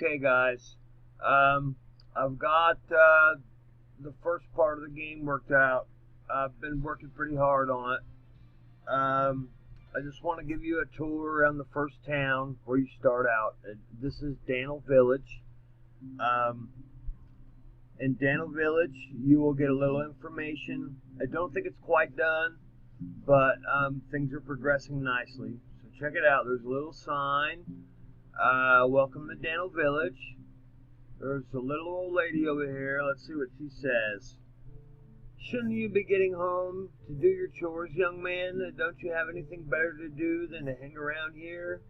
Okay, guys. I've got the first part of the game worked out. I've been working pretty hard on it. I just want to give you a tour around the first town where you start out. This is Dannel Village. Um, in Dannel Village, you will get a little information. I don't think it's quite done, but things are progressing nicely. So check it out. There's a little sign. Welcome to Dannel Village. There's a little old lady over here. Let's see what she says. Shouldn't you be getting home to do your chores, young man? Don't you have anything better to do than to hang around here?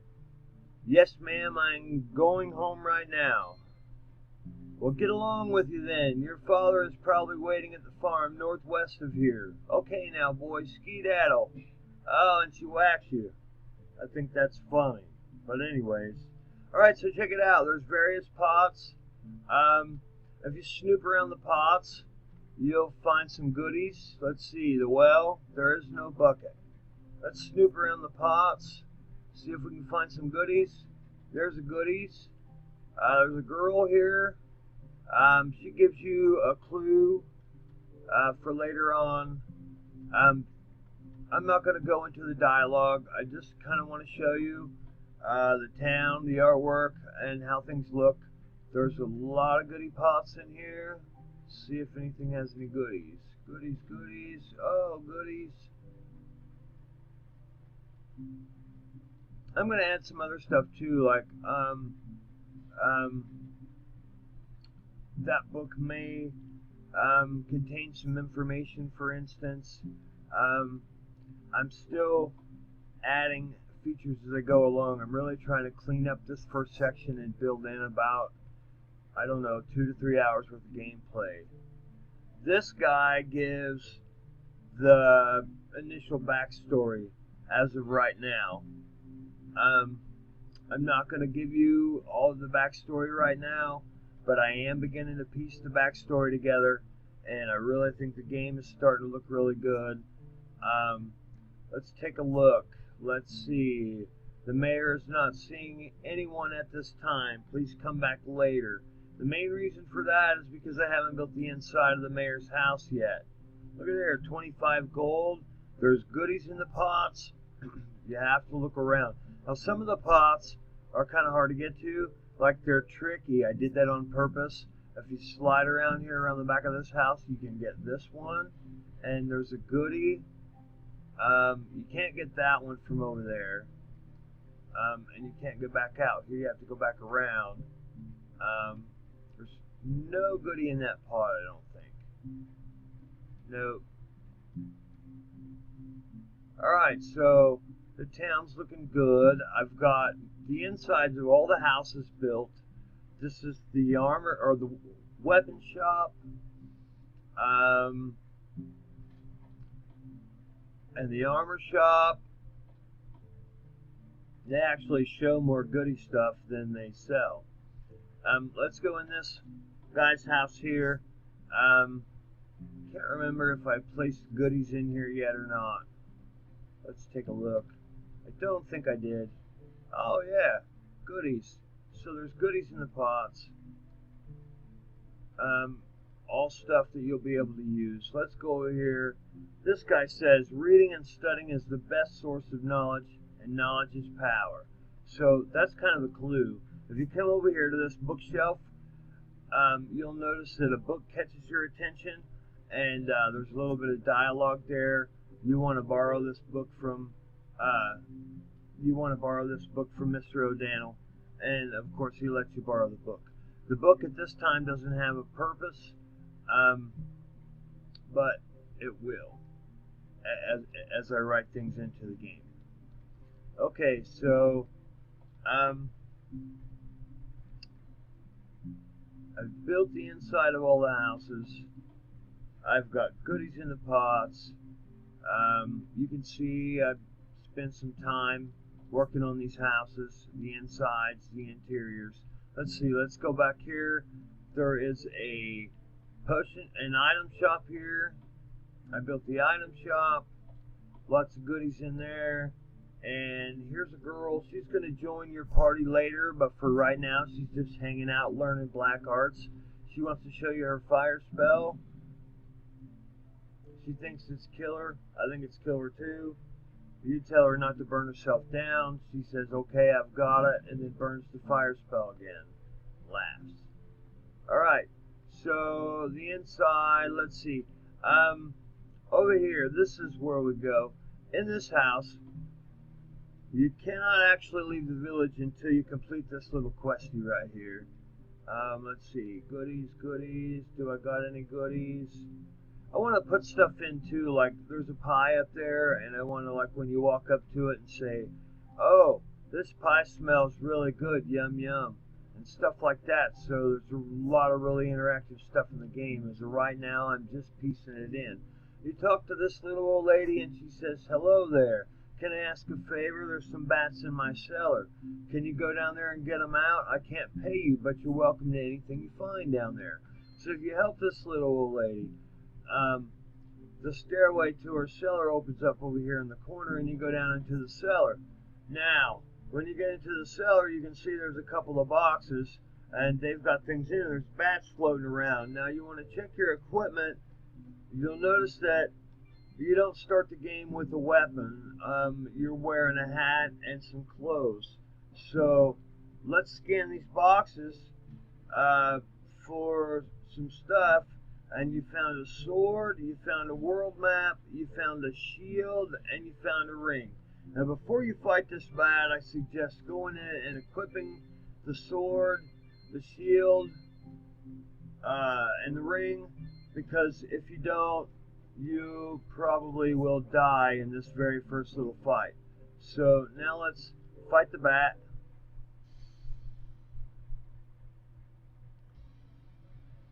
Yes, ma'am, I'm going home right now. Well, get along with you then. Your father is probably waiting at the farm northwest of here. Okay now, boy, skedaddle. Oh, and she whacks you. I think that's funny. But anyways. Alright, so check it out. There's various pots. If you snoop around the pots, you'll find some goodies. Let's see. The well, there is no bucket. Let's snoop around the pots. See if we can find some goodies. There's the goodies. There's a girl here. She gives you a clue for later on. I'm not going to go into the dialogue. I just kind of want to show you the town, the artwork, and how things look. There's a lot of goodie pots in here. See if anything has any goodies. Goodies, goodies. Oh, goodies. I'm going to add some other stuff too, like that book may contain some information, for instance. I'm still adding features as I go along. I'm really trying to clean up this first section and build in about, I don't know, 2 to 3 hours worth of gameplay. This guy gives the initial backstory as of right now. I'm not going to give you all of the backstory right now, but I am beginning to piece the backstory together, and I really think the game is starting to look really good. Let's take a look. Let's see. The mayor is not seeing anyone at this time. Please come back later. The main reason for that is because I haven't built the inside of the mayor's house yet. Look at there, 25 gold. There's goodies in the pots. You have to look around. Now some of the pots are kind of hard to get to, like they're tricky. I did that on purpose. If you slide around here around the back of this house, you can get this one. And there's a goodie. You can't get that one from over there. And you can't go back out. Here you have to go back around. There's no goodie in that pot, I don't think. Nope. Alright, so the town's looking good. I've got the insides of all the houses built. This is the armor or the weapon shop. And the armor shop, they actually show more goodie stuff than they sell. Let's go in this guy's house here. Can't remember if I placed goodies in here yet or not. Let's take a look. I don't think I did. Oh yeah, goodies. So there's goodies in the pots. All stuff that you'll be able to use. Let's go over here. This guy says reading and studying is the best source of knowledge, and knowledge is power. So that's kind of a clue. If you come over here to this bookshelf, you'll notice that a book catches your attention, and there's a little bit of dialogue there. You want to borrow this book from Mr. O'Dannel, and of course he lets you borrow the book. The book at this time doesn't have a purpose, but it will as I write things into the game. Okay, so I've built the inside of all the houses. I've got goodies in the pots. You can see I've spent some time working on these houses, the insides, the interiors. Let's see, let's go back here. There is an item shop here. I built the item shop. Lots of goodies in there. And here's a girl. She's going to join your party later, but for right now, she's just hanging out learning black arts. She wants to show you her fire spell. She thinks it's killer. I think it's killer too. You tell her not to burn herself down. She says, okay, I've got it, and then burns the fire spell again. Laughs. Alright, so the inside, let's see. Over here, this is where we go. In this house, you cannot actually leave the village until you complete this little questy right here. Let's see. Goodies, goodies. Do I got any goodies? I want to put stuff in too, like there's a pie up there, and I want to, like, when you walk up to it and say, oh, this pie smells really good, yum yum, and stuff like that. So there's a lot of really interactive stuff in the game. As of right now, I'm just piecing it in. You talk to this little old lady, and she says, hello there. Can I ask a favor? There's some bats in my cellar. Can you go down there and get them out? I can't pay you, but you're welcome to anything you find down there. So if you help this little old lady, the stairway to her cellar opens up over here in the corner, and you go down into the cellar. Now, when you get into the cellar, you can see there's a couple of boxes, and they've got things in it. There's bats floating around. Now, you want to check your equipment. You'll notice that you don't start the game with a weapon. You're wearing a hat and some clothes. So let's scan these boxes for some stuff. And you found a sword, you found a world map, you found a shield, and you found a ring. Now before you fight this bat, I suggest going in and equipping the sword, the shield, and the ring, because if you don't, you probably will die in this very first little fight. So now let's fight the bat.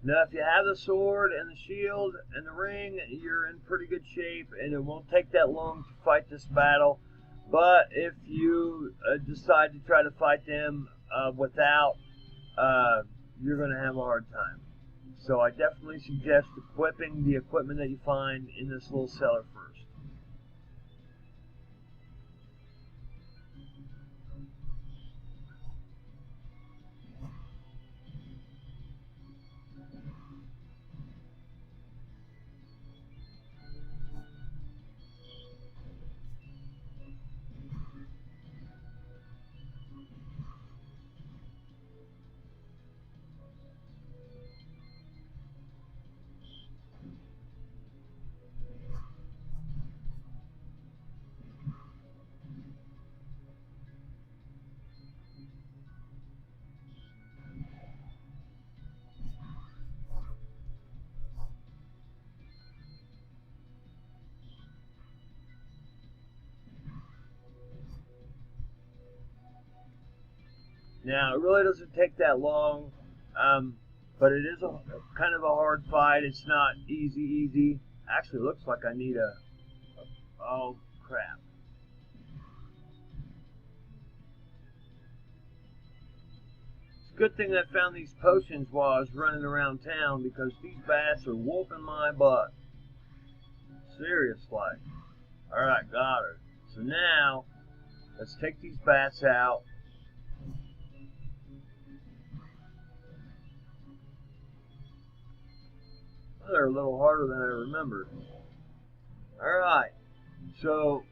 Now, if you have the sword and the shield and the ring, you're in pretty good shape, and it won't take that long to fight this battle. But if you decide to try to fight them without, you're going to have a hard time. So I definitely suggest equipping the equipment that you find in this little cellar first. Now, it really doesn't take that long, but it is a kind of a hard fight. It's not easy. Actually, it looks like I need oh, crap. It's a good thing I found these potions while I was running around town, because these bats are whooping my butt. Serious like. Alright, got her. So now, let's take these bats out. They're a little harder than I remembered. Alright, so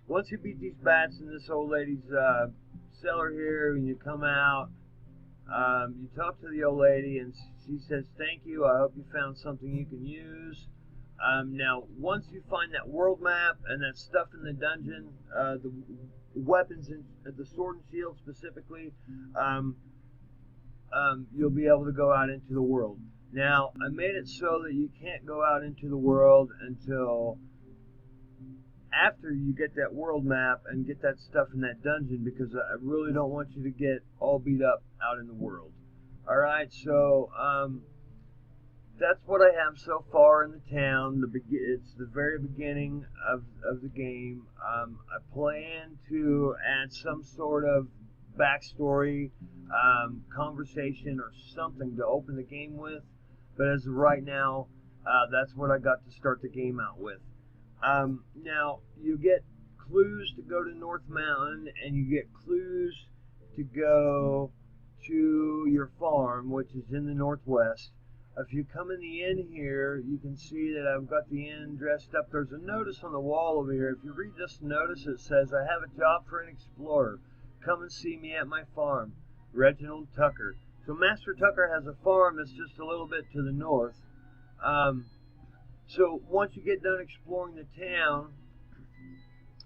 once you beat these bats in this old lady's cellar here, and you come out, you talk to the old lady, and she says, thank you, I hope you found something you can use. Now, once you find that world map and that stuff in the dungeon, the weapons and the sword and shield specifically, you'll be able to go out into the world. Now, I made it so that you can't go out into the world until after you get that world map and get that stuff in that dungeon, because I really don't want you to get all beat up out in the world. Alright, so that's what I have so far in the town. It's the very beginning of the game. I plan to add some sort of backstory, conversation, or something to open the game with. But as of right now, that's what I got to start the game out with. Now, you get clues to go to North Mountain, and you get clues to go to your farm, which is in the northwest. If you come in the inn here, you can see that I've got the inn dressed up. There's a notice on the wall over here. If you read this notice, it says, "I have a job for an explorer. Come and see me at my farm. Reginald Tucker." So Master Tucker has a farm that's just a little bit to the north. So once you get done exploring the town,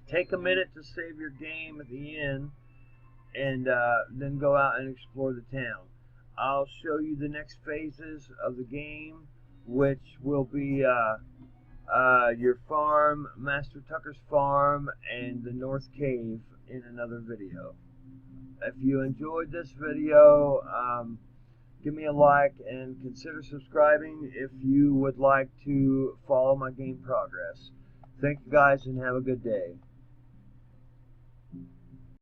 take a minute to save your game at the inn, and then go out and explore the town. I'll show you the next phases of the game, which will be your farm, Master Tucker's farm, and the North Cave in another video. If you enjoyed this video, give me a like and consider subscribing if you would like to follow my game progress. Thank you guys and have a good day.